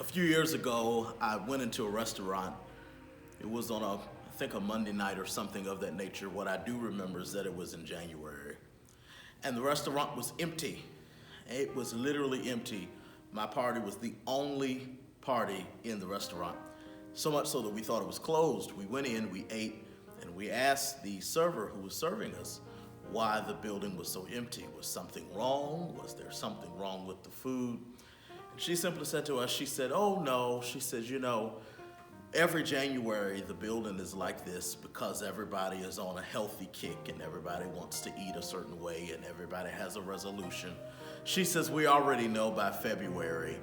A few years ago, I went into a restaurant. It was on I think a Monday night or something of that nature. What I do remember is that it was in January. And the restaurant was empty. It was literally empty. My party was the only party in the restaurant. So much so that we thought it was closed. We went in, we ate, and we asked the server who was serving us why the building was so empty. Was something wrong? Was there something wrong with the food? And she simply said to us, she said, "Oh no," she says, every January the building is like this because everybody is on a healthy kick and everybody wants to eat a certain way and everybody has a resolution. She says, "We already know by February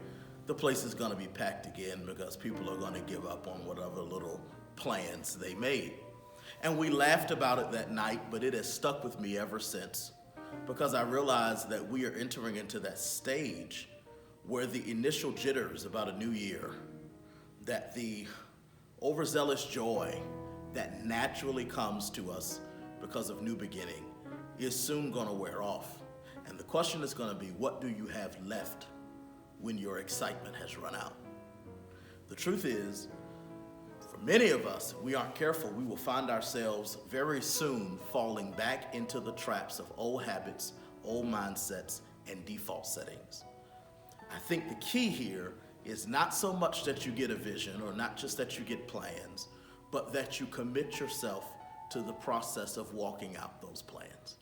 the place is going to be packed again because people are going to give up on whatever little plans they made." And we laughed about it that night, but it has stuck with me ever since because I realized that we are entering into that stage where the initial jitters about a new year, that the overzealous joy that naturally comes to us because of new beginning is soon going to wear off. And the question is going to be, what do you have left when your excitement has run out? The truth is, for many of us, if we aren't careful, we will find ourselves very soon falling back into the traps of old habits, old mindsets, and default settings. I think the key here is not so much that you get a vision or not just that you get plans, but that you commit yourself to the process of walking out those plans.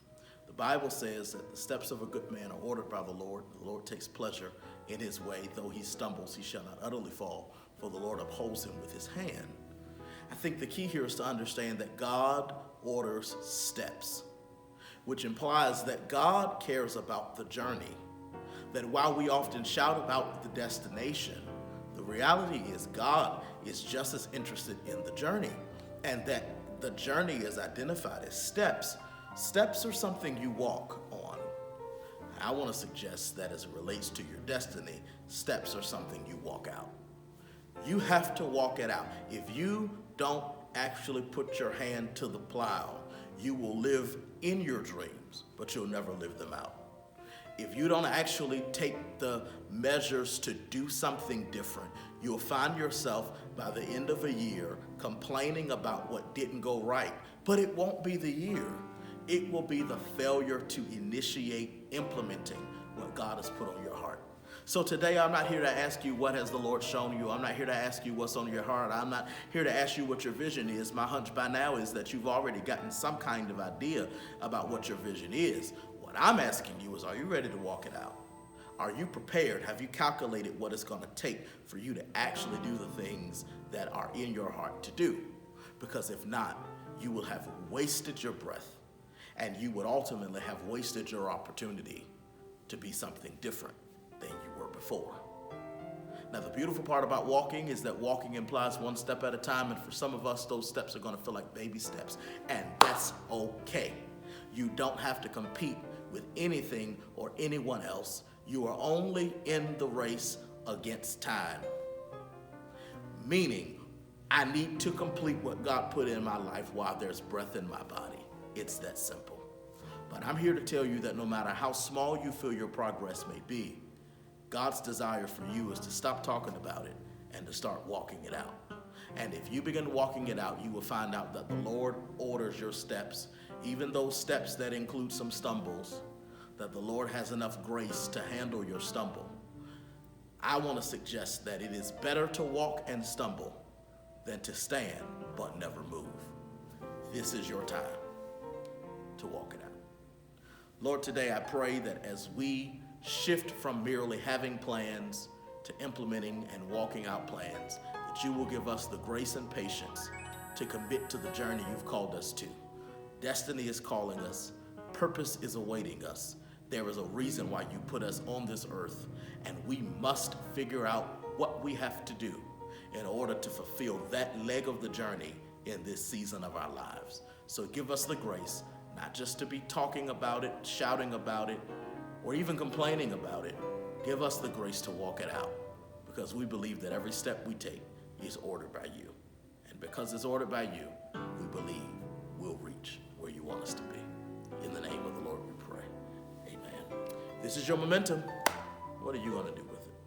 The Bible says that the steps of a good man are ordered by the Lord. The Lord takes pleasure in his way. Though he stumbles, he shall not utterly fall, for the Lord upholds him with his hand. I think the key here is to understand that God orders steps, which implies that God cares about the journey. That while we often shout about the destination, the reality is God is just as interested in the journey, and that the journey is identified as steps. Steps are something you walk on. I want to suggest that as it relates to your destiny, steps are something you walk out. You have to walk it out. If you don't actually put your hand to the plow, you will live in your dreams, but you'll never live them out. If you don't actually take the measures to do something different, you'll find yourself by the end of a year complaining about what didn't go right. But it won't be the year. It will be the failure to initiate implementing what God has put on your heart. So today I'm not here to ask you what has the Lord shown you. I'm not here to ask you what's on your heart. I'm not here to ask you what your vision is. My hunch by now is that you've already gotten some kind of idea about what your vision is. What I'm asking you is, are you ready to walk it out? Are you prepared? Have you calculated what it's going to take for you to actually do the things that are in your heart to do? Because if not, you will have wasted your breath, and you would ultimately have wasted your opportunity to be something different than you were before. Now, the beautiful part about walking is that walking implies one step at a time, and for some of us, those steps are going to feel like baby steps, and that's okay. You don't have to compete with anything or anyone else. You are only in the race against time. Meaning, I need to complete what God put in my life while there's breath in my body. It's that simple. But I'm here to tell you that no matter how small you feel your progress may be, God's desire for you is to stop talking about it and to start walking it out. And if you begin walking it out, you will find out that the Lord orders your steps, even those steps that include some stumbles, that the Lord has enough grace to handle your stumble. I want to suggest that it is better to walk and stumble than to stand but never move. This is your time to walk it out. Lord, today I pray that as we shift from merely having plans to implementing and walking out plans, that you will give us the grace and patience to commit to the journey you've called us to. Destiny is calling us. Purpose is awaiting us. There is a reason why you put us on this earth, and we must figure out what we have to do in order to fulfill that leg of the journey in this season of our lives. So give us the grace, not just to be talking about it, shouting about it, or even complaining about it. Give us the grace to walk it out, because we believe that every step we take is ordered by you. And because it's ordered by you, we believe we'll reach where you want us to be. In the name of the Lord we pray. Amen. This is your momentum. What are you going to do with it?